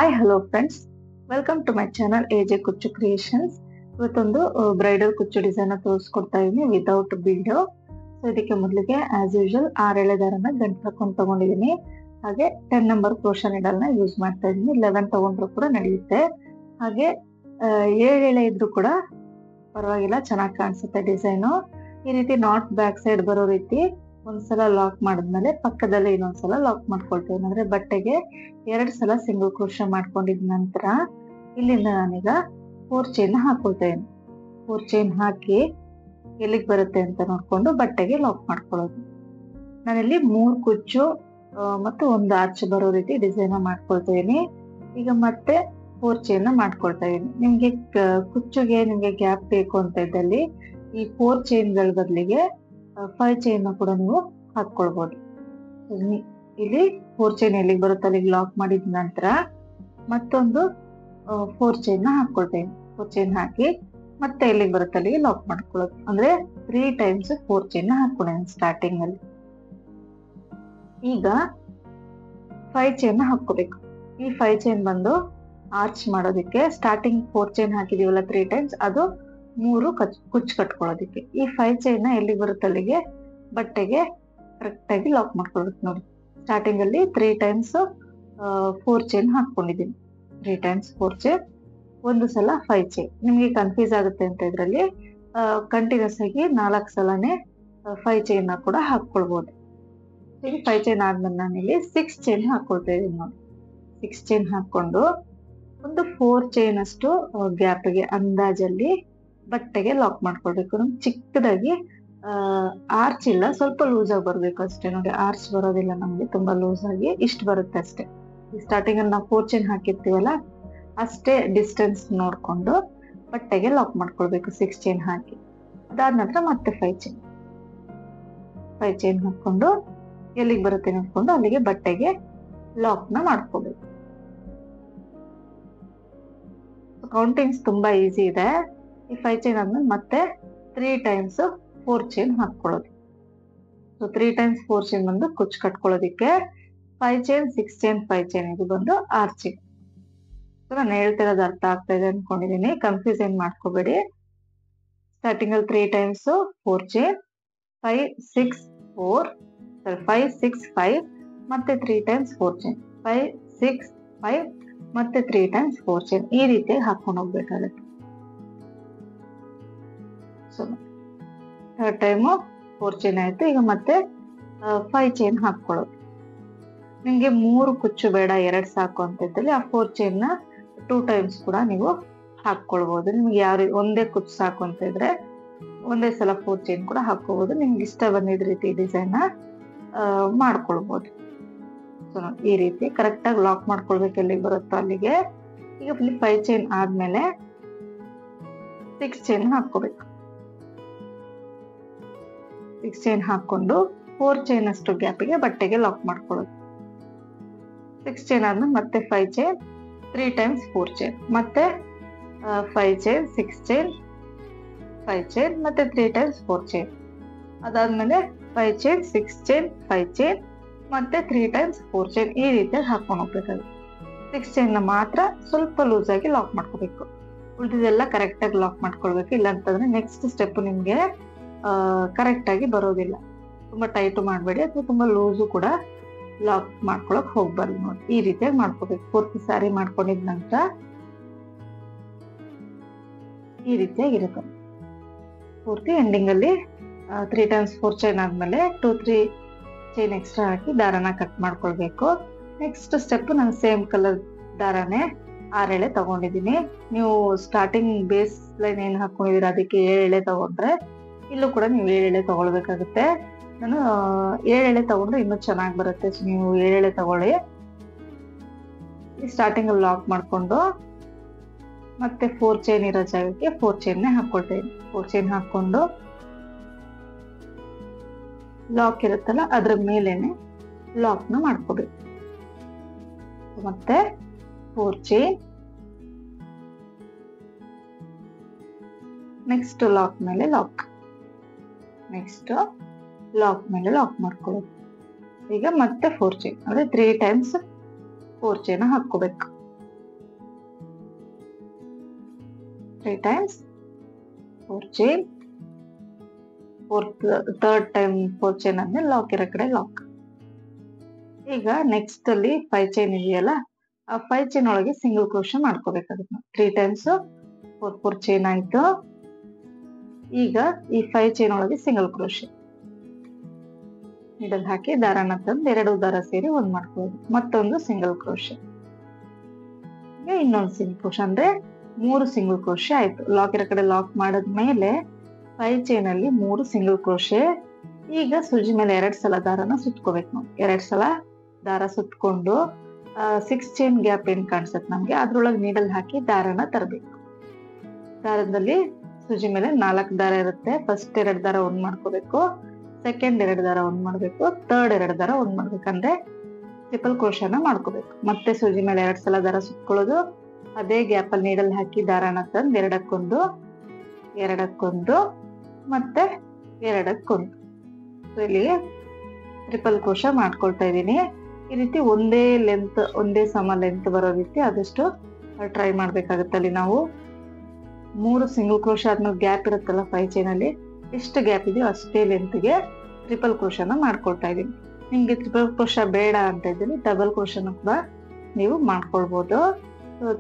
Hi hello friends, welcome to my channel AJ Kuchchu creations. ಇವತ್ತೊಂದು bridal ಕುಚ್ಚು design ತೋರಿಸ್ಕೊಡ್ತಾ ಇದ್ದೀನಿ ವಿತೌಟ್ ವಿಡಿಯೋ. ಸೊ ಇದಕ್ಕೆ ಮೊದಲಿಗೆ ಆಸ್ ಯೂಶುವಲ್ 6 ಎಳೆ ದಾರನ ಗಂಟು ಹಾಕೊಂಡು ತಗೊಂಡಿದ್ದೀನಿ. ಹಾಗೆ 10 ನಂಬರ್ ಕ್ರೋಶಾ ನೀಡಲ್ನ ಯೂಸ್ ಮಾಡ್ತಾ ಇದ್ದೀನಿ. 11 ತಗೊಂಡ್ರು ಕೂಡ ನಡೆಯುತ್ತೆ. ಹಾಗೆ 7 ಎಳೆ ಇದ್ರು ಕೂಡ ಪರವಾಗಿಲ್ಲ, ಚೆನ್ನಾಗಿ ಕಾಣಿಸುತ್ತೆ ಡಿಸೈನು. ಈ ರೀತಿ ನಾಟ್ ಬ್ಯಾಕ್ ಸೈಡ್ ಬರೋ ರೀತಿ ಒಂದ್ಸಲ ಲಾಕ್ ಮಾಡಿದ್ಮೇಲೆ ಪಕ್ಕದಲ್ಲಿ ಇನ್ನೊಂದ್ಸಲ ಲಾಕ್ ಮಾಡ್ಕೊಳ್ತೇವೆ. ಅಂದ್ರೆ ಬಟ್ಟೆಗೆ 2 ಸಲ ಸಿಂಗಲ್ ಕ್ರೋಶಾ ಮಾಡ್ಕೊಂಡಿದ ನಂತರ ಇಲ್ಲಿಂದ ನಾನೀಗ 4 ಚೈನ್ ಹಾಕೊಳ್ತೇನೆ. 4 ಚೈನ್ ಹಾಕಿ ಎಲ್ಲಿಗೆ ಬರುತ್ತೆ ಅಂತ ನೋಡ್ಕೊಂಡು ಬಟ್ಟೆಗೆ ಲಾಕ್ ಮಾಡ್ಕೊಳ್ಳೋದು. ನಾನಿಲ್ಲಿ 3 ಕುಚ್ಚು ಮತ್ತು 1 ಆರ್ಚ್ ಬರೋ ರೀತಿ ಡಿಸೈನ್ ಮಾಡ್ಕೊಳ್ತೇನೆ. ಈಗ ಮತ್ತೆ 4 ಚೈನ್ ಮಾಡ್ಕೊಳ್ತಾ ಇದೀನಿ. ನಿಮ್ಗೆ ಕುಚ್ಚುಗೆ ನಿಮ್ಗೆ ಗ್ಯಾಪ್ ಬೇಕು ಅಂತ ಇದ್ದಲ್ಲಿ ಈ 4 ಚೈನ್ಗಳ ಬದಲಿಗೆ 5 ಚೈನ್ ಕೂಡ ನೀವು ಹಾಕೊಳ್ಬಹುದು. ಇಲ್ಲಿ 4 ಚೈನ್ ಎಲ್ಲಿಗೆ ಬರುತ್ತೆ ಅಲ್ಲಿಗೆ ಲಾಕ್ ಮಾಡಿದ ನಂತರ ಮತ್ತೊಂದು 4 ಚೈನ್ ಹಾಕೊಳ್ತೇನೆ. 4 ಚೈನ್ ಹಾಕಿ ಮತ್ತೆ ಎಲ್ಲಿಗೆ ಬರುತ್ತೆ ಅಲ್ಲಿಗೆ ಲಾಕ್ ಮಾಡ್ಕೊಳ್ಳೋದು. ಅಂದ್ರೆ 3 ಟೈಮ್ಸ್ 4 ಚೈನ್ ಹಾಕೊಳ್ಳೋಣ ಸ್ಟಾರ್ಟಿಂಗ್ ಅಲ್ಲಿ. ಈಗ 5 ಚೈನ್ ಹಾಕೋಬೇಕು. ಈ 5 ಚೈನ್ ಬಂದು ಆರ್ಚ್ ಮಾಡೋದಕ್ಕೆ ಸ್ಟಾರ್ಟಿಂಗ್ 4 ಚೈನ್ ಹಾಕಿದೀವಲ್ಲ 3 ಟೈಮ್ಸ್, ಅದು 3 ಕುಚ್ಚು ಕಟ್ಕೊಳ್ಳೋದಿಕ್ಕೆ. ಈ 5 ಚೈನ್ ಎಲ್ಲಿಗೆ ಬರುತ್ತೆ ಅಲ್ಲಿಗೆ ಬಟ್ಟೆಗೆ ಕರೆಕ್ಟ್ ಆಗಿ ಲಾಕ್ ಮಾಡ್ಕೊಳ್ಬೇಕು. ನೋಡಿ, ಸ್ಟಾರ್ಟಿಂಗ್ ಅಲ್ಲಿ 3 ಟೈಮ್ಸ್ 4 ಚೈನ್ ಹಾಕೊಂಡಿದ್ದೀನಿ. 3 ಟೈಮ್ಸ್ 4 ಚೈನ್, ಒಂದು ಸಲ 5 ಚೈನ್. ನಿಮ್ಗೆ ಕನ್ಫ್ಯೂಸ್ ಆಗುತ್ತೆ ಅಂತ ಇದ್ರಲ್ಲಿ ಕಂಟಿನ್ಯೂಸ್ ಆಗಿ 4 ಸಲನೇ 5 ಚೈನ್ ಕೂಡ ಹಾಕೊಳ್ಬಹುದು. ಈಗ 5 ಚೈನ್ ಆದ್ಮೇಲೆ ನಾನಿಲ್ಲಿ 6 ಚೈನ್ ಹಾಕೊಳ್ತಾ ಇದ್ದೀನಿ. ನೋಡಿ, 6 ಚೈನ್ ಹಾಕೊಂಡು ಒಂದು 4 ಚೈನ್ ಅಷ್ಟು ಗ್ಯಾಪ್ಗೆ ಅಂದಾಜಲ್ಲಿ ಬಟ್ಟೆಗೆ ಲಾಕ್ ಮಾಡ್ಕೊಳ್ಬೇಕು. ನಮ್ಗೆ ಚಿಕ್ಕದಾಗಿ ಆರ್ಚ್ ಇಲ್ಲ, ಸ್ವಲ್ಪ ಲೂಸ್ ಆಗಿ ಬರ್ಬೇಕು ಅಷ್ಟೇ. ನೋಡಿ, ಆರ್ಚ್ ಬರೋದಿಲ್ಲ ನಮ್ಗೆ, ತುಂಬಾ ಲೂಸ್ ಆಗಿ ಇಷ್ಟು ಬರುತ್ತೆ ಅಷ್ಟೇ. ಸ್ಟಾರ್ಟಿಂಗ್ ಅಲ್ಲಿ ನಾವು 4 ಚೈನ್ ಹಾಕಿರ್ತೀವಲ್ಲ ಅಷ್ಟೇ ಡಿಸ್ಟೆನ್ಸ್ ನೋಡ್ಕೊಂಡು ಬಟ್ಟೆಗೆ ಲಾಕ್ ಮಾಡ್ಕೊಳ್ಬೇಕು 6 ಚೈನ್ ಹಾಕಿ. ಅದಾದ ನಂತರ ಮತ್ತೆ 5 ಚೈನ್ ಹಾಕೊಂಡು ಎಲ್ಲಿಗೆ ಬರುತ್ತೆ ನೋಡ್ಕೊಂಡು ಅಲ್ಲಿಗೆ ಬಟ್ಟೆಗೆ ಲಾಕ್ ನ ಮಾಡ್ಕೋಬೇಕು. ಕೌಂಟಿಂಗ್ಸ್ ತುಂಬಾ ಈಸಿ ಇದೆ. ಈ 5 ಚೈನ್ ಆದ್ಮೇಲೆ ಮತ್ತೆ 3 ಟೈಮ್ಸ್ 4 ಚೈನ್ ಹಾಕೊಳ್ಳೋದು. ಸೊ 3 ಟೈಮ್ಸ್ 4 ಚೈನ್ ಬಂದು ಕುಚ್ಚು ಕಟ್ಕೊಳ್ಳೋದಿಕ್ಕೆ. 5 ಚೈನ್ 6 ಚೈನ್ 5 ಚೈನ್ ಇದು ಬಂದು ಆರ್ಚಿಂಗ್. ಸೊ ನಾನು ಹೇಳ್ತಿರೋದು ಅರ್ಥ ಆಗ್ತಾ ಇದೆ ಅನ್ಕೊಂಡಿದೀನಿ. ಕನ್ಫ್ಯೂಸ್ ಏನ್ ಮಾಡ್ಕೋಬೇಡಿ. ಸ್ಟಾರ್ಟಿಂಗ್ ಅಲ್ಲಿ 3 ಟೈಮ್ಸ್ 4 ಚೈನ್, 5 6 4 5 6 5 ಮತ್ತೆ 3 ಟೈಮ್ಸ್ 4 ಚೈನ್, 5 6 5 ಮತ್ತೆ 3 ಟೈಮ್ಸ್ 4 ಚೈನ್. ಈ ರೀತಿ ಹಾಕೊಂಡು ಹೋಗ್ಬೇಕಾಗುತ್ತೆ. ಸೊ 3rd ಟೈಮು 4 ಚೈನ್ ಆಯ್ತು. ಈಗ ಮತ್ತೆ 5 ಚೈನ್ ಹಾಕೊಳ್ಳೋದು. ನಿಮ್ಗೆ 3 ಕುಚ್ಚು ಬೇಡ, 2 ಸಾಕು ಅಂತ ಇದ್ದಲ್ಲಿ ಆ 4 ಚೈನ್ ನ 2 ಟೈಮ್ಸ್ ಕೂಡ ನೀವು ಹಾಕೊಳ್ಬಹುದು. ನಿಮ್ಗೆ ಯಾವ ಒಂದೇ ಕುಚ್ಚು ಸಾಕು ಅಂತ ಇದ್ರೆ ಒಂದೇ ಸಲ 4 ಚೈನ್ ಕೂಡ ಹಾಕೋಬಹುದು. ನಿಮ್ಗೆ ಇಷ್ಟ ಬಂದಿದ ರೀತಿ ಡಿಸೈನ್ ನ ಮಾಡ್ಕೊಳ್ಬಹುದು. ಸೊ ಈ ರೀತಿ ಕರೆಕ್ಟ್ ಆಗಿ ಲಾಕ್ ಮಾಡ್ಕೊಳ್ಬೇಕು ಎಲ್ಲಿಗೆ ಬರುತ್ತೋ ಅಲ್ಲಿಗೆ. ಈಗ 5 ಚೈನ್ ಆದ್ಮೇಲೆ 6 ಚೈನ್ ಹಾಕೋಬೇಕು. 6 ಚೈನ್ ಹಾಕೊಂಡು 4 ಚೈನ್ ಅಷ್ಟು ಗ್ಯಾಪಿಗೆ ಬಟ್ಟೆಗೆ ಲಾಕ್ ಮಾಡ್ಕೊಳ್ಳೋದು. 6 ಚೈನ್ ಆದ್ಮೇಲೆ ಮತ್ತೆ 5 ಚೈನ್, 3 ಟೈಮ್ಸ್ 4 ಚೈನ್, ಮತ್ತೆ 5 ಚೈನ್ 6 ಚೈನ್ 5 ಚೈನ್, ಮತ್ತೆ 3 ಟೈಮ್ಸ್ 4 ಚೈನ್. ಅದಾದ್ಮೇಲೆ 5 ಚೈನ್ 6 ಚೈನ್ 5 ಚೈನ್, ಮತ್ತೆ 3 ಟೈಮ್ಸ್ 4 ಚೈನ್. ಈ ರೀತಿಯಾಗಿ ಹಾಕೊಂಡು ಹೋಗ್ಬೇಕಾಗುತ್ತೆ. 6 ಚೈನ್ ನ ಮಾತ್ರ ಸ್ವಲ್ಪ ಲೂಸ್ ಆಗಿ ಲಾಕ್ ಮಾಡ್ಕೋಬೇಕು. ಉಳಿದಿದೆಲ್ಲ ಕರೆಕ್ಟ್ ಆಗಿ ಲಾಕ್ ಮಾಡ್ಕೊಳ್ಬೇಕು. ಇಲ್ಲ ಅಂತಂದ್ರೆ ನೆಕ್ಸ್ಟ್ ಸ್ಟೆಪ್ ನಿಮ್ಗೆ ಕರೆಕ್ಟ್ ಆಗಿ ಬರೋದಿಲ್ಲ. ತುಂಬಾ ಟೈಟು ಮಾಡಬೇಡಿ ಅಥವಾ ತುಂಬಾ ಲೂಸು ಕೂಡ ಲಾಕ್ ಮಾಡ್ಕೊಳಕ್ ಹೋಗ್ಬಾರ್ದು. ನೋಡಿ, ಈ ರೀತಿಯಾಗಿ ಮಾಡ್ಕೋಬೇಕು. ಪೂರ್ತಿ ಸಾರಿ ಮಾಡ್ಕೊಂಡಿದ ನಂತರ ಈ ರೀತಿಯಾಗಿರುತ್ತೆ. ಪೂರ್ತಿ ಎಂಡಿಂಗ್ ಅಲ್ಲಿ 3 ಟೈಮ್ಸ್ 4 ಚೈನ್ ಆದ್ಮೇಲೆ 2-3 ಚೈನ್ ಎಕ್ಸ್ಟ್ರಾ ಹಾಕಿ ದಾರನ ಕಟ್ ಮಾಡ್ಕೊಳ್ಬೇಕು. ನೆಕ್ಸ್ಟ್ ಸ್ಟೆಪ್ ನಾನು ಸೇಮ್ ಕಲರ್ ದಾರನೇ 6 ಎಳೆ ತಗೊಂಡಿದ್ದೀನಿ. ನೀವು ಸ್ಟಾರ್ಟಿಂಗ್ ಬೇಸ್ ಲೈನ್ ಏನ್ ಹಾಕೊಂಡಿದೀರ ಅದಕ್ಕೆ 7 ಎಳೆ ತಗೊಂಡ್ರೆ ಇಲ್ಲೂ ಕೂಡ ನೀವು 7 ಎಳೆ ತಗೊಳ್ಬೇಕಾಗುತ್ತೆ. ನಾನು 7 ಎಳೆ ತಗೊಂಡ್ರೆ ಇನ್ನೂ ಚೆನ್ನಾಗಿ ಬರುತ್ತೆ. ಸೊ ನೀವು 7 ಎಳೆ ತಗೊಳ್ಳಿ. ಸ್ಟಾರ್ಟಿಂಗ್ ಅಲ್ಲಿ ಲಾಕ್ ಮಾಡ್ಕೊಂಡು ಮತ್ತೆ 4 ಚೈನ್ ಇರೋ ಜಾಗಕ್ಕೆ 4 ಚೈನ್ ಹಾಕೊಳ್ತೇನೆ. 4 ಚೈನ್ ಹಾಕೊಂಡು ಲಾಕ್ ಇರುತ್ತಲ್ಲ ಅದ್ರ ಮೇಲೇನೆ ಲಾಕ್ ನ ಮಾಡ್ಕೋಬೇಕು. ಮತ್ತೆ 4 ಚೈನ್, ನೆಕ್ಸ್ಟ್ ಲಾಕ್ ಮೇಲೆ ಲಾಕ್, ನೆಕ್ಸ್ಟ್ ಲಾಕ್ ಮೇಲೆ ಲಾಕ್ ಮಾಡ್ಕೊಳ್ಳೋದು. ಈಗ ಮತ್ತೆ 4 ಚೈನ್ ಅಂದ್ರೆ 3 ಟೈಮ್ಸ್ 4 ಚೈನ್ ಹಾಕೋಬೇಕು. 3 times 4 chain, third time 4 chain ಆದ್ಮೇಲೆ ಲಾಕ್ ಇರೋ ಕಡೆ ಲಾಕ್. ಈಗ ನೆಕ್ಸ್ಟ್ ಅಲ್ಲಿ 5 chain ಇದೆಯಲ್ಲ, ಆ 5 chain ಒಳಗೆ ಸಿಂಗಲ್ ಕ್ರೋಶೆ ಮಾಡ್ಕೋಬೇಕಾಗುತ್ತೆ. 3 times 4 chain ಆಯ್ತು. ಈಗ ಈ 5 chain ಒಳಗೆ ಸಿಂಗಲ್ ಕ್ರೋಶೆ ನೀಡಲ್ ಹಾಕಿ ದಾರನ ತಂದು 2 ದಾರ ಸೇರಿ ಒಂದ್ ಮಾಡ್ಕೊಳ್ಳೋದು. ಮತ್ತೊಂದು ಸಿಂಗಲ್ ಕ್ರೋಶೆ, ಇನ್ನೊಂದು ಸಿಂಗಲ್ ಕ್ರೋಶೆ, ಅಂದ್ರೆ 3 ಸಿಂಗಲ್ ಕ್ರೋಶೆ ಆಯ್ತು. ಲಾಕ್ ಇರೋ ಕಡೆ ಲಾಕ್ ಮಾಡದ್ಮೇಲೆ 5 chain ಅಲ್ಲಿ 3 ಸಿಂಗಲ್ ಕ್ರೋಶೆ. ಈಗ ಸೂಜಿ ಮೇಲೆ 2 ಸಲ ದಾರನ ಸುತ್ಕೋಬೇಕು ನಾವು. 2 ಸಲ ದಾರ ಸುತ್ಕೊಂಡು 6 chain ಗ್ಯಾಪ್ ಏನ್ ಕಾಣಿಸುತ್ತೆ ನಮ್ಗೆ, ಅದ್ರೊಳಗೆ ನೀಡಲ್ ಹಾಕಿ ದಾರನ ತರಬೇಕು. ದಾರದಲ್ಲಿ ಸೂಜಿ ಮೇಲೆ 4 ದಾರ ಇರುತ್ತೆ. ಫಸ್ಟ್ 2 ದಾರ ಒಂದ್ ಮಾಡ್ಕೋಬೇಕು, ಸೆಕೆಂಡ್ 2 ದಾರ ಒಂದ್ ಮಾಡ್ಬೇಕು, ಥರ್ಡ್ 2 ದಾರ ಒಂದ್ ಮಾಡ್ಬೇಕಂದ್ರೆ ಟ್ರಿಪಲ್ ಕ್ರೋಶನ ಮಾಡ್ಕೋಬೇಕು. ಮತ್ತೆ ಸೂಜಿ ಮೇಲೆ 2 ಸಲ ದಾರ ಸುತ್ಕೊಳ್ಳೋದು, ಅದೇ ಗ್ಯಾಪ್ ಅಲ್ಲಿ ನೀಡಲ್ ಹಾಕಿ ದಾರನ ತಂದು 2ಕ್ಕೊಂದು 2ಕ್ಕೊಂದು ಮತ್ತೆ 2ಕ್ಕೊಂದು ಇಲ್ಲಿಗೆ ಟ್ರಿಪಲ್ ಕ್ರೋಶ ಮಾಡ್ಕೊಳ್ತಾ ಇದ್ದೀನಿ. ಈ ರೀತಿ ಒಂದೇ ಸಮ ಲೆಂತ್ ಬರೋ ರೀತಿ ಆದಷ್ಟು ಟ್ರೈ ಮಾಡ್ಬೇಕಾಗತ್ತೆ. ಅಲ್ಲಿ ನಾವು 3 ಸಿಂಗಲ್ ಕ್ರೋಶ ಆದ್ಮೇಲೆ ಗ್ಯಾಪ್ ಇರುತ್ತಲ್ಲ 5 chain ಅಲ್ಲಿ, ಎಷ್ಟು ಗ್ಯಾಪ್ ಇದೆಯೋ ಅಷ್ಟೇ ಲೆಂತ್ಗೆ ಟ್ರಿಪಲ್ ಕ್ರೋಶನ ಮಾಡ್ಕೊಳ್ತಾ ಇದೀನಿ. ನಿಮ್ಗೆ ಟ್ರಿಪಲ್ ಕ್ರೋಶ ಬೇಡ ಅಂತ ಇದ್ದೀನಿ ಡಬಲ್ ಕ್ರೋಶನ ಕೂಡ ನೀವು ಮಾಡ್ಕೊಳ್ಬಹುದು.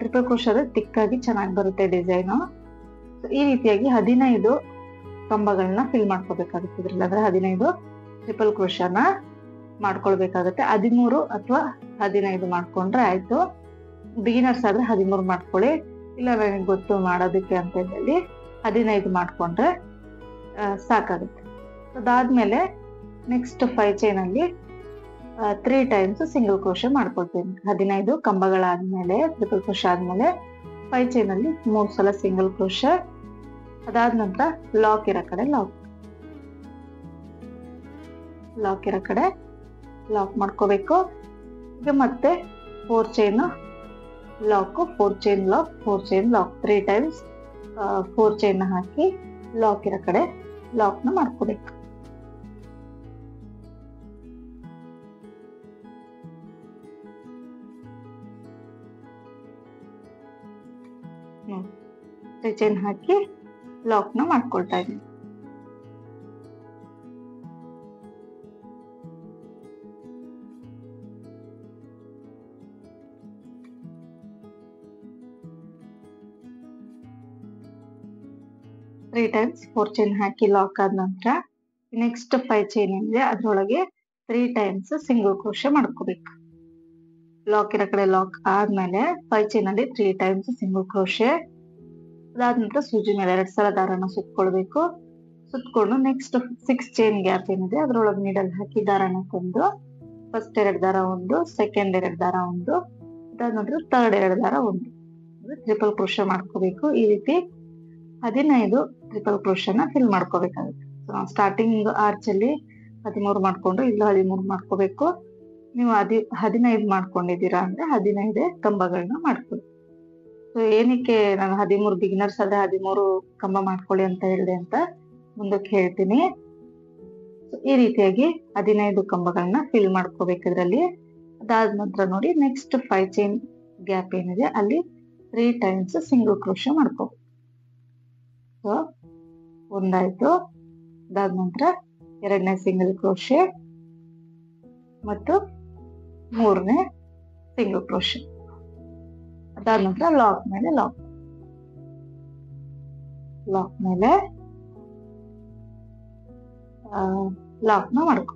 ಟ್ರಿಪಲ್ ಕ್ರೋಶ ಆದ್ರೆ ತಿಕ್ಕಾಗಿ ಚೆನ್ನಾಗಿ ಬರುತ್ತೆ ಡಿಸೈನು. ಈ ರೀತಿಯಾಗಿ 15 ಕಂಬಗಳನ್ನ ಫಿಲ್ ಮಾಡ್ಕೋಬೇಕಾಗುತ್ತೆ. ಇದ್ರಲ್ಲಿ ಅಂದ್ರೆ 15 ಟ್ರಿಪಲ್ ಕ್ರೋಶನ ಮಾಡ್ಕೊಳ್ಬೇಕಾಗತ್ತೆ. 13 ಅಥವಾ 15 ಮಾಡ್ಕೊಂಡ್ರೆ ಆಯ್ತು. ಬಿಗಿನರ್ಸ್ ಆದ್ರೆ 13 ಮಾಡ್ಕೊಳ್ಳಿ, ಇಲ್ಲ ನನಗೆ ಗೊತ್ತು ಮಾಡೋದಕ್ಕೆ ಅಂತ ಹೇಳಿ 15 ಮಾಡ್ಕೊಂಡ್ರೆ ಸಾಕಾಗುತ್ತೆ. ಅದಾದ್ಮೇಲೆ ನೆಕ್ಸ್ಟ್ 5 chain ಅಲ್ಲಿ 3 times ಸಿಂಗಲ್ ಕ್ರೋಶೆ ಮಾಡ್ಕೊಳ್ತೀನಿ. 15 ಕಂಬಗಳಾದ್ಮೇಲೆ ಟ್ರಿಪಲ್ ಕ್ರೋಶೆ ಆದ್ಮೇಲೆ 5 chain ಅಲ್ಲಿ 3 ಸಲ ಸಿಂಗಲ್ ಕ್ರೋಶೆ. ಅದಾದ ನಂತರ ಲಾಕ್ ಇರೋ ಕಡೆ ಲಾಕ್ ಇರೋ ಕಡೆ ಲಾಕ್ ಮಾಡ್ಕೋಬೇಕು. ಈಗ ಮತ್ತೆ 4 chain lock, 4 chain lock, 4 chain lock, 3 times 4 chain ಹಾಕಿ ಲಾಕ್ ಇರೋ ಕಡೆ ಲಾಕ್ನ ಮಾಡ್ಕೋಬೇಕು. ಚೈನ್ ಹಾಕಿ ಲಾಕ್ನ ಮಾಡ್ಕೊಳ್ತಾ ಇದ್ದೀನಿ. ತ್ರೀ ಟೈಮ್ಸ್ 4 chain ಹಾಕಿ ಲಾಕ್ ಆದ ನಂತರ ನೆಕ್ಸ್ಟ್ 5 chain ಇದೆ ಅದ್ರೊಳಗೆ 3 times ಸಿಂಗಲ್ ಕ್ರೋಶೆ ಮಾಡ್ಕೋಬೇಕು. ಲಾಕ್ ಇರೋ ಕಡೆ ಲಾಕ್ ಆದ್ಮೇಲೆ 5 chain ಅಲ್ಲಿ 3 times ಸಿಂಗಲ್ ಕ್ರೋಶೆ. ಅದಾದ ನಂತರ ಸೂಜಿ ಮೇಲೆ 2 ಸಲ ದಾರನ ಸುತ್ಕೊಳ್ಬೇಕು. ಸುತ್ಕೊಂಡು ನೆಕ್ಸ್ಟ್ 6 chain ಗ್ಯಾಪ್ ಏನಿದೆ ಅದ್ರೊಳಗೆ ನೀಡಲ್ ಹಾಕಿ ದಾರನ ತಂದು ಫಸ್ಟ್ 2 ದಾರ ಒಂದು, ಸೆಕೆಂಡ್ 2 ದಾರ ಒಂದು, ಅದಾದ ನಂತರ ಥರ್ಡ್ 2 ದಾರ ಒಂದು, ಟ್ರಿಪಲ್ ಕ್ರೋಶೆ ಮಾಡ್ಕೋಬೇಕು. ಈ ರೀತಿ 15 ಟ್ರಿಪಲ್ ಕ್ರೋಶನ ಫಿಲ್ ಮಾಡ್ಕೋಬೇಕಾಗುತ್ತೆ. ಸ್ಟಾರ್ಟಿಂಗ್ ಆರ್ಚ್ ಅಲ್ಲಿ 13 ಮಾಡ್ಕೊಂಡು ಇಲ್ಲ 13 ಮಾಡ್ಕೋಬೇಕು. ನೀವು 15 ಮಾಡ್ಕೊಂಡಿದ್ದೀರಾ ಅಂದ್ರೆ 15 ಕಂಬಗಳನ್ನ ಮಾಡ್ಕೊಳ್ಳಿ. ಸೊ ಏನಕ್ಕೆ ನಾನು 13 ಬಿಗಿನರ್ಸ್ ಆದ್ರೆ 13 ಕಂಬ ಮಾಡ್ಕೊಳ್ಳಿ ಅಂತ ಹೇಳಿದೆ ಅಂತ ಮುಂದಕ್ಕೆ ಹೇಳ್ತೀನಿ. ಈ ರೀತಿಯಾಗಿ 15 ಕಂಬಗಳನ್ನ ಫಿಲ್ ಮಾಡ್ಕೋಬೇಕು ಇದ್ರಲ್ಲಿ. ಅದಾದ ನಂತರ ನೋಡಿ ನೆಕ್ಸ್ಟ್ 5 chain ಗ್ಯಾಪ್ ಏನಿದೆ ಅಲ್ಲಿ 3 times ಸಿಂಗಲ್ ಕ್ರೋಶೆ ಮಾಡ್ಕೋಬೇಕು. ಸೊ ಒಂದಾಯ್ತು. ಅದಾದ ನಂತರ 2ನೇ ಸಿಂಗಲ್ ಕ್ರೋಶೆ ಮತ್ತು 3ನೇ ಸಿಂಗಲ್ ಕ್ರೋಶೆ. ಅದಾದ ನಂತರ ಲಾಕ್ ಮೇಲೆ ಲಾಕ್ ಮೇಲೆ ಲಾಕ್ನ ಮಾಡ್ಕೊ.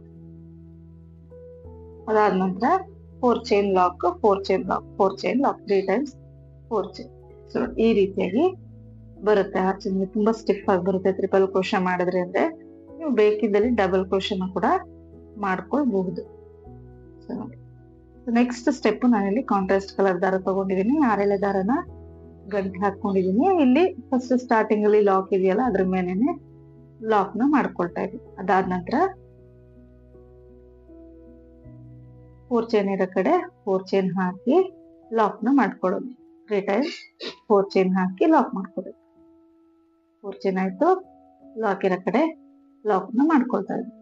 ಅದಾದ ನಂತರ 4 chain lock, 4 chain lock, 4 chain lock, 3 times 4 chain. So ಈ ರೀತಿಯಾಗಿ ಬರುತ್ತೆ. ಆರ್ಚ್ ತುಂಬಾ ಸ್ಟಿಫ್ ಆಗಿ ಬರುತ್ತೆ ಟ್ರಿಪಲ್ ಕ್ರೋಶೆ ಮಾಡಿದ್ರೆ. ಅಂದ್ರೆ ನೀವು ಬೇಕಿದ್ದಲ್ಲಿ ಡಬಲ್ ಕ್ರೋಶೆನ ಕೂಡ ಮಾಡ್ಕೊಳ್ಬಹುದು. ನೆಕ್ಸ್ಟ್ ಸ್ಟೆಪ್ ನಾನಿಲ್ಲಿ ಕಾಂಟ್ರಾಸ್ಟ್ ಕಲರ್ ದಾರ ತಗೊಂಡಿದ್ದೀನಿ. 6 ಎಳೆ ದಾರನ ಗಂಟೆ ಹಾಕೊಂಡಿದೀನಿ. ಇಲ್ಲಿ ಫಸ್ಟ್ ಸ್ಟಾರ್ಟಿಂಗ್ ಅಲ್ಲಿ ಲಾಕ್ ಇದೆಯಲ್ಲ ಅದ್ರ ಮೇಲೆನೆ ಲಾಕ್ ನ ಮಾಡ್ಕೊಳ್ತಾ ಇದ್ದೀನಿ. ಅದಾದ ನಂತರ 4 chain ಇರೋ ಕಡೆ 4 chain ಹಾಕಿ ಲಾಕ್ ನ ಮಾಡ್ಕೊಳ್ಳೋದು. 3 times 4 chain ಹಾಕಿ ಲಾಕ್ ಮಾಡ್ಕೋಬೇಕು. 4 chain ಆಯ್ತು. ಲಾಕ್ ಇರೋ ಕಡೆ ಲಾಕ್ ನ ಮಾಡ್ಕೊಳ್ತಾ ಇದ್ದೀನಿ.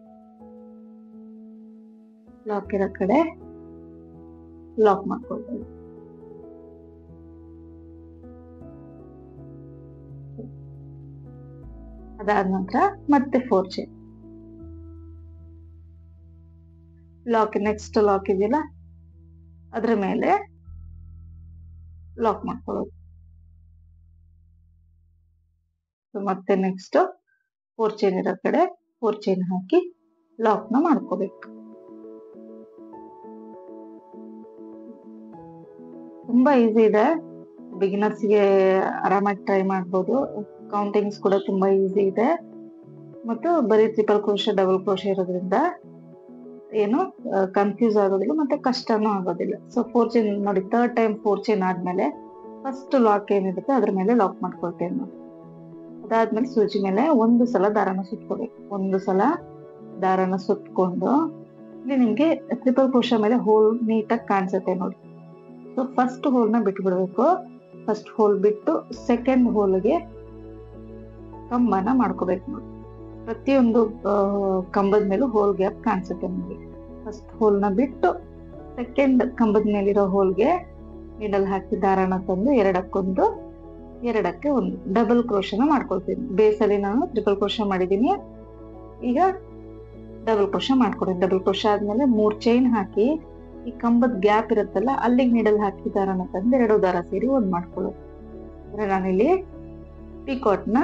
ಲಾಕ್ ಇರೋ ಕಡೆ ಲಾಕ್ ಮಾಡ್ಕೊಳ್ತಾ ಇದ್ದೀನಿ. ಅದಾದ ನಂತರ ಮತ್ತೆ 4 ಚೈನ್ ಲಾಕ್. ನೆಕ್ಸ್ಟ್ ಲಾಕ್ ಇದೆಯಲ್ಲ ಅದ್ರ ಮೇಲೆ ಲಾಕ್ ಮಾಡ್ಕೊಳ್ಳೋದು. ಮತ್ತೆ ನೆಕ್ಸ್ಟ್ 4 ಚೈನ್ ಇರೋ ಕಡೆ 4 ಚೈನ್ ಹಾಕಿ ಲಾಕ್ ನ ಮಾಡ್ಕೋಬೇಕು. ತುಂಬಾ ಈಸಿ ಇದೆ, ಬಿಗಿನರ್ಸ್ ಗೆ ಆರಾಮಾಗಿ ಟ್ರೈ ಮಾಡ್ಬೋದು. ಕೌಂಟಿಂಗ್ಸ್ ಕೂಡ ತುಂಬಾ ಈಸಿ ಇದೆ ಮತ್ತು ಬರೀ ಟ್ರಿಪಲ್ ಕ್ರೋಶೆ ಡಬಲ್ ಕ್ರೋಶೆ ಇರೋದ್ರಿಂದ ಏನು ಕನ್ಫ್ಯೂಸ್ ಆಗೋದಿಲ್ಲ ಮತ್ತೆ ಕಷ್ಟನೂ ಆಗೋದಿಲ್ಲ. ಸೊ 4 ಚೈನ್ ನೋಡಿ, ಥರ್ಡ್ ಟೈಮ್ 4 ಚೈನ್ ಆದ್ಮೇಲೆ ಫಸ್ಟ್ ಲಾಕ್ ಏನಿರುತ್ತೆ ಅದ್ರ ಮೇಲೆ ಲಾಕ್ ಮಾಡ್ಕೊಳ್ತೇವೆ ನೋಡಿ. ಅದಾದ್ಮೇಲೆ ಸೂಜಿ ಮೇಲೆ ಒಂದು ಸಲ ದಾರನ ಸುತ್ಕೋಬೇಕು. ಒಂದು ಸಲ ದಾರನ ಸುತ್ಕೊಂಡು ಇಲ್ಲಿ ನಿಮ್ಗೆ ಟ್ರಿಪಲ್ ಕ್ರೋಶೆ ಮೇಲೆ ಹೋಲ್ ನೀಟಾಗಿ ಕಾಣಿಸುತ್ತೆ ನೋಡಿ. ಸೊ ಫಸ್ಟ್ ಹೋಲ್ ನ ಬಿಟ್ಟು ಬಿಡ್ಬೇಕು. ಫಸ್ಟ್ ಹೋಲ್ ಬಿಟ್ಟು ಸೆಕೆಂಡ್ ಹೋಲ್ಗೆ ಕಂಬನ ಮಾಡ್ಕೋಬೇಕು ನೋಡಿ. ಪ್ರತಿಯೊಂದು ಕಂಬದ ಮೇಲೂ ಹೋಲ್ ಗ್ಯಾಪ್ ಕಾಣಿಸುತ್ತೆ ನಿಮಗೆ. ಫಸ್ಟ್ ಹೋಲ್ ನ ಬಿಟ್ಟು ಸೆಕೆಂಡ್ ಕಂಬದ ಮೇಲಿರೋ ಹೋಲ್ಗೆ ನೀಡಲ್ ಹಾಕಿ ದಾರನ ತಂದು ಎರಡಕ್ಕೊಂದು ಎರಡಕ್ಕೆ ಒಂದು ಡಬಲ್ ಕ್ರೋಶನ ಮಾಡ್ಕೊಳ್ತೀನಿ. ಬೇಸಲ್ಲಿ ನಾನು ಟ್ರಿಪಲ್ ಕ್ರೋಶೆ ಮಾಡಿದೀನಿ, ಈಗ ಡಬಲ್ ಕ್ರೋಶೆ ಮಾಡ್ಕೊಡ್ತೀನಿ. ಡಬಲ್ ಕ್ರೋಶೆ ಆದ್ಮೇಲೆ 3 ಚೈನ್ ಹಾಕಿ ಈ ಕಂಬದ ಗ್ಯಾಪ್ ಇರುತ್ತಲ್ಲ ಅಲ್ಲಿಗೆ ನೀಡಲ್ ಹಾಕಿ ದಾರನ ತಂದು 2 ದಾರ ಸೇರಿ ಒಂದ್ ಮಾಡ್ಕೊಳ್ಳೋದು. ಅಂದ್ರೆ ನಾನಿಲ್ಲಿ ಪಿಕಾಟ್ ನ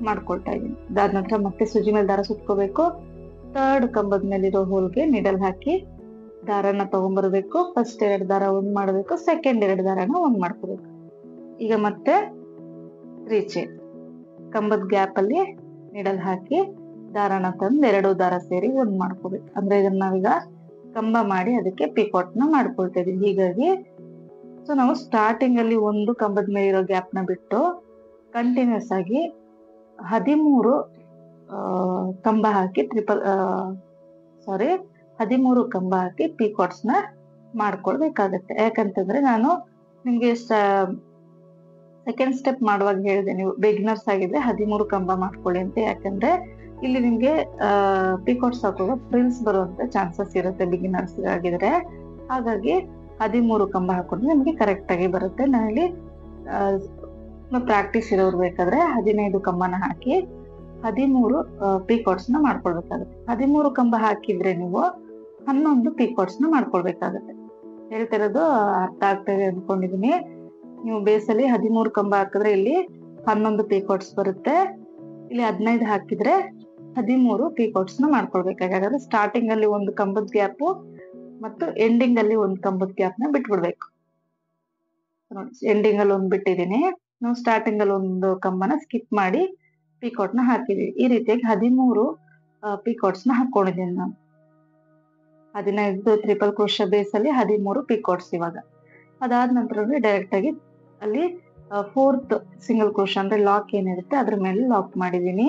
ಮಾಡ್ಕೊಳ್ತಾ ಇದ್ದೀನಿ. ಅದಾದ ನಂತರ ಮತ್ತೆ ಸೂಜಿ ಮೇಲೆ ದಾರ ಸುತ್ಕೋಬೇಕು. ಥರ್ಡ್ ಕಂಬದ ಮೇಲಿರೋ ಹೋಲ್ಗೆ ನೀಡಲ್ ಹಾಕಿ ದಾರನ ತಗೊಂಡ್ಬರ್ಬೇಕು. ಫಸ್ಟ್ 2 ದಾರ ಒಂದ್ ಮಾಡ್ಬೇಕು, ಸೆಕೆಂಡ್ 2 ದಾರನ ಒಂದ್ ಮಾಡ್ಕೋಬೇಕು. ಈಗ ಮತ್ತೆ 3 ಚೈನ್ ಕಂಬದ ಗ್ಯಾಪ್ ಅಲ್ಲಿ ನೀಡಲ್ ಹಾಕಿ ದಾರನ ತಂದು 2 ದಾರ ಸೇರಿ ಒಂದ್ ಮಾಡ್ಕೋಬೇಕು. ಅಂದ್ರೆ ಇದನ್ನ ನಾವೀಗ ಕಂಬ ಮಾಡಿ ಅದಕ್ಕೆ ಪಿಕಾಟ್ ನ ಮಾಡ್ಕೊಳ್ತಾ ಇದೀವಿ. ಹೀಗಾಗಿ ಸೊ ನಾವು ಸ್ಟಾರ್ಟಿಂಗ್ ಅಲ್ಲಿ ಒಂದು ಕಂಬದ ಮೇಲೆ ಇರೋ ಗ್ಯಾಪ್ ನ ಬಿಟ್ಟು ಕಂಟಿನ್ಯೂಸ್ ಆಗಿ 13 ಕಂಬ ಹಾಕಿ 13 ಕಂಬ ಹಾಕಿ ಪಿಕಾಟ್ಸ್ ನ ಮಾಡ್ಕೊಳ್ಬೇಕಾಗತ್ತೆ. ಯಾಕಂತಂದ್ರೆ ನಾನು ನಿಮ್ಗೆ ಸೆಕೆಂಡ್ ಸ್ಟೆಪ್ ಮಾಡುವಾಗ ಹೇಳಿದೆ, ನೀವು ಬಿಗಿನರ್ಸ್ ಆಗಿದ್ರೆ 13 ಕಂಬ ಮಾಡ್ಕೊಳ್ಳಿ ಅಂತ. ಯಾಕಂದ್ರೆ ಇಲ್ಲಿ ನಿಮ್ಗೆ ಪಿಕಾಟ್ಸ್ ಹಾಕುವಾಗ ಫ್ರಿಲ್ಸ್ ಬರುವಂತ ಚಾನ್ಸಸ್ ಇರುತ್ತೆ ಬಿಗಿನರ್ಸ್ ಆಗಿದ್ರೆ. ಹಾಗಾಗಿ 13 ಕಂಬ ಹಾಕೊಂಡ್ರೆ ನಿಮ್ಗೆ ಕರೆಕ್ಟ್ ಆಗಿ ಬರುತ್ತೆ. ನಾನಿಲ್ಲಿ ಪ್ರಾಕ್ಟೀಸ್ ಇರೋರು ಬೇಕಾದ್ರೆ 15 ಕಂಬನ ಹಾಕಿ 13 ಪಿಕಾಟ್ಸ್ ನ ಮಾಡ್ಕೊಳ್ಬೇಕಾಗುತ್ತೆ. 13 ಕಂಬ ಹಾಕಿದ್ರೆ ನೀವು 11 ಪಿಕಾಟ್ಸ್ ನ ಮಾಡ್ಕೊಳ್ಬೇಕಾಗತ್ತೆ. ಹೇಳ್ತಿರೋದು ಅರ್ಥ ಆಗ್ತದೆ ಅನ್ಕೊಂಡಿದೀನಿ. ನೀವು ಬೇಸಲ್ಲಿ 13 ಕಂಬ ಹಾಕಿದ್ರೆ ಇಲ್ಲಿ 11 ಪಿಕಾಟ್ಸ್ ಬರುತ್ತೆ. ಇಲ್ಲಿ 15 ಹಾಕಿದ್ರೆ 13 ಪಿಕಾಟ್ಸ್ ನ ಮಾಡ್ಕೊಳ್ಬೇಕಾದ್ರೆ ಸ್ಟಾರ್ಟಿಂಗ್ ಅಲ್ಲಿ ಒಂದು ಕಂಬದ ಗ್ಯಾಪ್ ಮತ್ತು ಎಂಡಿಂಗ್ ಅಲ್ಲಿ ಒಂದು ಕಂಬದ ಗ್ಯಾಪ್ ನ ಬಿಟ್ಬಿಡ್ಬೇಕು. ಎಂಡಿಂಗ್ ಅಲ್ಲಿ ಒಂದು ಬಿಟ್ಟಿದೀನಿ, ನಾವು ಸ್ಟಾರ್ಟಿಂಗ್ ಅಲ್ಲಿ ಒಂದು ಕಂಬನ ಸ್ಕಿಪ್ ಮಾಡಿ ಪಿಕಾಟ್ ನ ಹಾಕಿದೀವಿ. ಈ ರೀತಿಯಾಗಿ 13 ಪಿಕಾಟ್ಸ್ ನ ಹಾಕೊಂಡಿದ್ದೀನಿ ನಾನು. 15 ಟ್ರಿಪಲ್ ಕ್ರೋಶೆ ಬೇಸ್ ಅಲ್ಲಿ 13 ಪಿಕಾಟ್ಸ್. ಇವಾಗ ಅದಾದ ನಂತರ ಡೈರೆಕ್ಟ್ ಆಗಿ ಅಲ್ಲಿ 4th ಸಿಂಗಲ್ ಕ್ರೋಶೆ ಅಂದ್ರೆ ಲಾಕ್ ಏನಿರುತ್ತೆ ಅದ್ರ ಮೇಲೆ ಲಾಕ್ ಮಾಡಿದೀನಿ.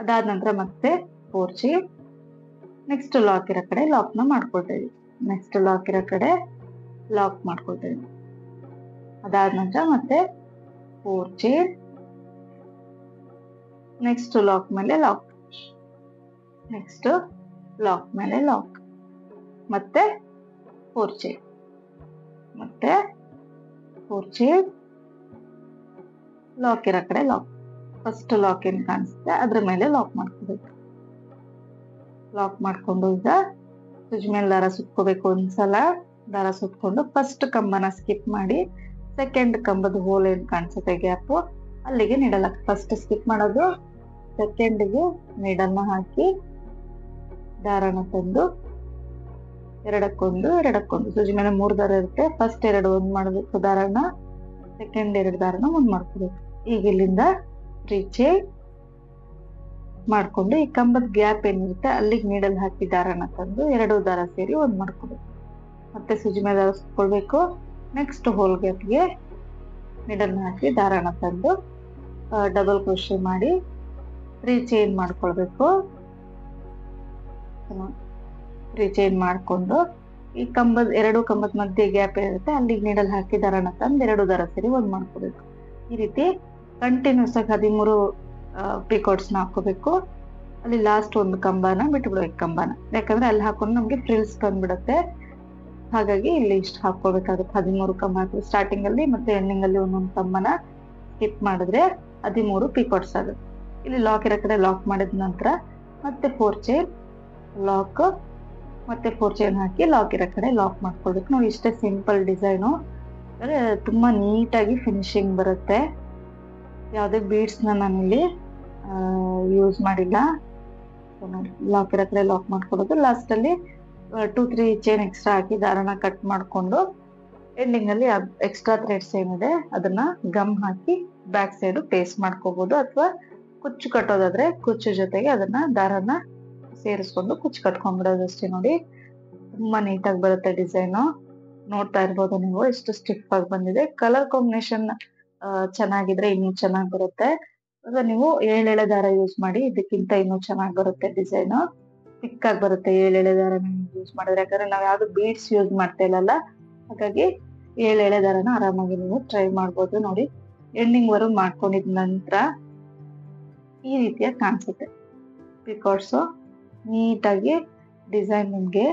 ಅದಾದ ನಂತರ ಮತ್ತೆ 4 ಚೈನ್, ನೆಕ್ಸ್ಟ್ ಲಾಕ್ ಇರೋ ಕಡೆ ಲಾಕ್ ನ ಮಾಡ್ಕೊಳ್ತಾ ಇದೀವಿ. ನೆಕ್ಸ್ಟ್ ಲಾಕ್ ಇರೋ ಕಡೆ ಲಾಕ್ ಮಾಡ್ಕೊಳ್ತಾ ಇದೀವಿ. ಅದಾದ ನಂತರ ಮತ್ತೆ 4 ಚೈನ್, ನೆಕ್ಸ್ಟ್ ಲಾಕ್ ಮೇಲೆ ಲಾಕ್, ನೆಕ್ಸ್ಟ್ ಲಾಕ್ ಮೇಲೆ ಲಾಕ್, ಮತ್ತೆ 4 ಚೈನ್, ಮತ್ತೆ 4 ಚೈನ್, ಲಾಕ್ ಇರೋ ಕಡೆ ಲಾಕ್. ಫಸ್ಟ್ ಲಾಕ್ ಏನ್ ಕಾಣಿಸುತ್ತೆ ಅದ್ರ ಮೇಲೆ ಲಾಕ್ ಮಾಡ್ಕೋಬೇಕು. ಲಾಕ್ ಮಾಡ್ಕೊಂಡು ಈಗ ಸೂಜಿ ಮೇಲೆ ದಾರ ಸುತ್ಕೋಬೇಕು. ಒಂದ್ಸಲ ದಾರ ಸುತ್ಕೊಂಡು ಫಸ್ಟ್ ಕಂಬನ ಸ್ಕಿಪ್ ಮಾಡಿ ಸೆಕೆಂಡ್ ಕಂಬದ ಹೋಲ್ ಏನ್ ಕಾಣಿಸುತ್ತೆ ಗ್ಯಾಪ್ ಅಲ್ಲಿಗೆ ನೀಡಲ್ ಹಾಕಿ ಫಸ್ಟ್ ಸ್ಕಿಪ್ ಮಾಡೋದು, ಸೆಕೆಂಡ್ಗೆ ನೀಡಲ್ನ ಹಾಕಿ ದಾರನ ತಂದು ಎರಡಕ್ಕೊಂದು ಸೂಜಿ ಮೇಲೆ 3 ದಾರ ಇರುತ್ತೆ. ಫಸ್ಟ್ 2 ಒಂದ್ ಮಾಡಬೇಕು ದಾರನ, ಸೆಕೆಂಡ್ 2 ದಾರನ ಒಂದ್ ಮಾಡ್ಕೋಬೇಕು. ಈಗ ಇಲ್ಲಿಂದ 3 ಚೈನ್ ಮಾಡ್ಕೊಂಡು ಈ ಕಂಬದ ಗ್ಯಾಪ್ ಏನಿರುತ್ತೆ ಅಲ್ಲಿಗೆ ನೀಡಲ್ ಹಾಕಿ ದಾರನ ತಂದು 2 ದಾರ ಸೇರಿ ಒಂದ್ ಮಾಡ್ಕೋಬೇಕು. ಮತ್ತೆ ಸೂಜಿ ಮೇಲೆ ದಾರ ಸುತ್ಕೊಳ್ಬೇಕು. ನೆಕ್ಸ್ಟ್ ಹೋಲ್ ಗ್ಯಾಪ್ಗೆ ನೀಡಲ್ನ ಹಾಕಿ ದಾರನ ತಂದು ಡಬಲ್ ಕ್ರೋಶೆ ಮಾಡಿ 3 ಚೈನ್ ಮಾಡ್ಕೊಳ್ಬೇಕು. 3 ಚೈನ್ ಮಾಡ್ಕೊಂಡು ಈ ಎರಡು ಕಂಬದ ಮಧ್ಯೆ ಗ್ಯಾಪ್ ಇರುತ್ತೆ ಅಲ್ಲಿಗೆ ನೀಡಲ್ ಹಾಕಿ ದಾರನ ತಂದು 2 ದಾರ ಸೇರಿ ಒಂದ್ ಮಾಡ್ಕೋಬೇಕು. ಈ ರೀತಿ ಕಂಟಿನ್ಯೂಸ್ ಆಗಿ 13 ಪಿಕಾಟ್ಸ್ ನ ಹಾಕೋಬೇಕು. ಅಲ್ಲಿ ಲಾಸ್ಟ್ ಒಂದು ಕಂಬನ ಬಿಟ್ಬಿಡ್ಬೇಕು ಕಂಬನ, ಯಾಕಂದ್ರೆ ಅಲ್ಲಿ ಹಾಕೊಂಡು ನಮ್ಗೆ ಫ್ರಿಲ್ಸ್ ಬಂದ್ಬಿಡುತ್ತೆ. ಹಾಗಾಗಿ ಇಲ್ಲಿ ಇಷ್ಟು ಹಾಕೋಬೇಕಾಗುತ್ತೆ. 13 ಕಂಬ ಹಾಕಿ ಸ್ಟಾರ್ಟಿಂಗ್ ಅಲ್ಲಿ ಮತ್ತೆ ಎಂಡಿಂಗ್ ಅಲ್ಲಿ ಒಂದೊಂದು ಕಂಬನ ಸ್ಕಿಪ್ ಮಾಡಿದ್ರೆ 13 ಪಿಕಾಟ್ಸ್ ಆಗುತ್ತೆ. ಇಲ್ಲಿ ಲಾಕ್ ಇರೋ ಕಡೆ ಲಾಕ್ ಮಾಡಿದ ನಂತರ ಮತ್ತೆ 4 ಚೈನ್ ಲಾಕ್, ಮತ್ತೆ 4 ಚೈನ್ ಹಾಕಿ ಲಾಕ್ ಇರೋ ಕಡೆ ಲಾಕ್ ಮಾಡ್ಕೊಳ್ಬೇಕು ನೋಡಿ. ಇಷ್ಟೇ ಸಿಂಪಲ್ ಡಿಸೈನು, ಅಂದ್ರೆ ತುಂಬಾ ನೀಟಾಗಿ ಫಿನಿಶಿಂಗ್ ಬರುತ್ತೆ. ಯಾವುದೇ ಬೀಡ್ಸ್ನ ನಾನಿಲ್ಲಿ ಯೂಸ್ ಮಾಡಿಲ್ಲ. ಲಾಕ್ ಇರೋ ಕಡೆ ಲಾಕ್ ಮಾಡ್ಕೊಡೋದು. ಲಾಸ್ಟ್ ಅಲ್ಲಿ 2-3 ಚೈನ್ ಎಕ್ಸ್ಟ್ರಾ ಹಾಕಿ ದಾರನ ಕಟ್ ಮಾಡ್ಕೊಂಡು ಎಂಡಿಂಗ್ ಅಲ್ಲಿ ಎಕ್ಸ್ಟ್ರಾ ಥ್ರೆಡ್ಸ್ ಏನಿದೆ ಅದನ್ನ ಗಮ್ ಹಾಕಿ ಬ್ಯಾಕ್ ಸೈಡ್ ಪೇಸ್ಟ್ ಮಾಡ್ಕೋಬಹುದು, ಅಥವಾ ಕುಚ್ಚು ಕಟ್ಟೋದಾದ್ರೆ ಕುಚ್ಚು ಜೊತೆಗೆ ಅದನ್ನ ದಾರನ ಸೇರಿಸ್ಕೊಂಡು ಕುಚ್ಚು ಕಟ್ಕೊಂಡ್ಬಿಡೋದು ಅಷ್ಟೇ ನೋಡಿ. ತುಂಬಾ ನೀಟಾಗಿ ಬರುತ್ತೆ ಡಿಸೈನು. ನೋಡ್ತಾ ಇರ್ಬೋದು ನೀವು ಎಷ್ಟು ಸ್ಟಿಫ್ ಆಗಿ ಬಂದಿದೆ. ಕಲರ್ ಕಾಂಬಿನೇಷನ್ ಚೆನ್ನಾಗಿದ್ರೆ ಇನ್ನೂ ಚೆನ್ನಾಗಿ ಬರುತ್ತೆ. ಈಗ ನೀವು 7 ಎಳೆ ದಾರ ಯೂಸ್ ಮಾಡಿ, ಇದಕ್ಕಿಂತ ಇನ್ನೂ ಚೆನ್ನಾಗಿ ಬರುತ್ತೆ ಡಿಸೈನು. ಥಿಕ್ ಆಗಿ ಬರುತ್ತೆ 7 ಎಳೆ ದಾರ ಯೂಸ್ ಮಾಡಿದ್ರೆ, ಯಾಕಂದ್ರೆ ನಾವು ಯಾವ್ದು ಬೀಡ್ಸ್ ಯೂಸ್ ಮಾಡ್ತಾ ಇಲ್ಲಲ್ಲ, ಹಾಗಾಗಿ 7 ಎಳೆ ದಾರನ ಆರಾಮಾಗಿ ನೀವು ಟ್ರೈ ಮಾಡ್ಬೋದು ನೋಡಿ. ಎಂಡಿಂಗ್ ವರೆಗೂ ಮಾಡ್ಕೊಂಡಿದ ನಂತರ ಈ ರೀತಿಯಾಗಿ ಕಾಣಿಸುತ್ತೆ ಪಿಕಾಟ್ಸು. ನೀಟಾಗಿ ಡಿಸೈನ್ ನಿಮ್ಗೆ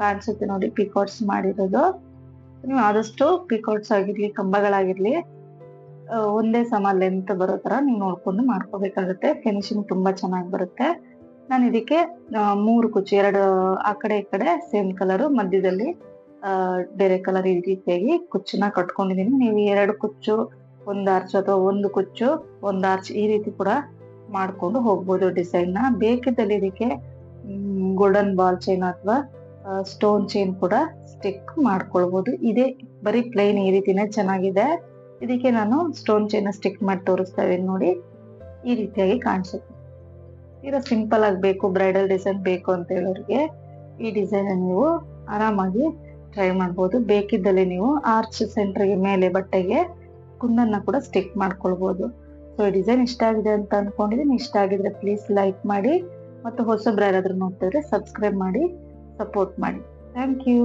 ಕಾಣಿಸುತ್ತೆ ನೋಡಿ ಪಿಕಾಟ್ಸ್ ಮಾಡಿರೋದು. ನೀವು ಆದಷ್ಟು ಪಿಕಾಟ್ಸ್ ಆಗಿರ್ಲಿ ಕಂಬಗಳಾಗಿರ್ಲಿ ಒಂದೇ ಸಮ ಲೆಂತ್ ಬರೋ ತರ ನೀವು ನೋಡ್ಕೊಂಡು ಮಾಡ್ಕೋಬೇಕಾಗುತ್ತೆ. ಫಿನಿಶಿಂಗ್ ತುಂಬಾ ಚೆನ್ನಾಗಿ ಬರುತ್ತೆ. ನಾನು ಇದಕ್ಕೆ 3 ಕುಚ್ಚು, 2 ಆ ಕಡೆ ಈ ಕಡೆ ಸೇಮ್ ಕಲರು, ಮಧ್ಯದಲ್ಲಿ ಬೇರೆ ಕಲರ್ ಈ ರೀತಿಯಾಗಿ ಕುಚ್ಚನ್ನ ಕಟ್ಕೊಂಡಿದೀನಿ. ನೀವು 2 ಕುಚ್ಚು 1 ಆರ್ಚ್ ಅಥವಾ 1 ಕುಚ್ಚು 1 ಆರ್ಚ್ ಈ ರೀತಿ ಕೂಡ ಮಾಡ್ಕೊಂಡು ಹೋಗ್ಬೋದು ಡಿಸೈನ್ ನ. ಬೇಕಿದ್ದಲ್ಲಿ ಇದಕ್ಕೆ ಗೋಲ್ಡನ್ ಬಾಲ್ ಚೈನ್ ಅಥವಾ ಸ್ಟೋನ್ ಚೈನ್ ಕೂಡ ಸ್ಟಿಕ್ ಮಾಡ್ಕೊಳ್ಬಹುದು. ಇದೇ ಬರೀ ಪ್ಲೈನ್ ಈ ರೀತಿನೇ ಚೆನ್ನಾಗಿದೆ. ಇದಕ್ಕೆ ನಾನು ಸ್ಟೋನ್ ಚೈನ್ ಸ್ಟಿಕ್ ಮಾಡಿ ತೋರಿಸ್ತಾ ಇದೀನಿ ನೋಡಿ. ಈ ರೀತಿಯಾಗಿ ಕಾಣಿಸುತ್ತೆ. ಈಗ ಸಿಂಪಲ್ ಆಗಿ ಬೇಕು, ಬ್ರೈಡಲ್ ಡಿಸೈನ್ ಬೇಕು ಅಂತ ಹೇಳೋರಿಗೆ ಈ ಡಿಸೈನ್ ನೀವು ಆರಾಮಾಗಿ ಟ್ರೈ ಮಾಡ್ಬೋದು. ಬೇಕಿದ್ದಲ್ಲಿ ನೀವು ಆರ್ಚ್ ಸೆಂಟರ್ಗೆ ಮೇಲೆ ಬಟ್ಟೆಗೆ ಕುಂದನ್ನ ಕೂಡ ಸ್ಟಿಕ್ ಮಾಡ್ಕೊಳ್ಬಹುದು. ಸೊ ಈ ಡಿಸೈನ್ ಇಷ್ಟ ಆಗಿದೆ ಅಂತ ಅನ್ಕೊಂಡಿದ್ದೀನಿ. ಇಷ್ಟ ಆಗಿದ್ರೆ ಪ್ಲೀಸ್ ಲೈಕ್ ಮಾಡಿ, ಮತ್ತು ಹೊಸಬ್ರು ಯಾರಾದ್ರೂ ನೋಡ್ತಾ ಇದ್ರೆ ಸಬ್ಸ್ಕ್ರೈಬ್ ಮಾಡಿ ಸಪೋರ್ಟ್ ಮಾಡಿ. Thank you.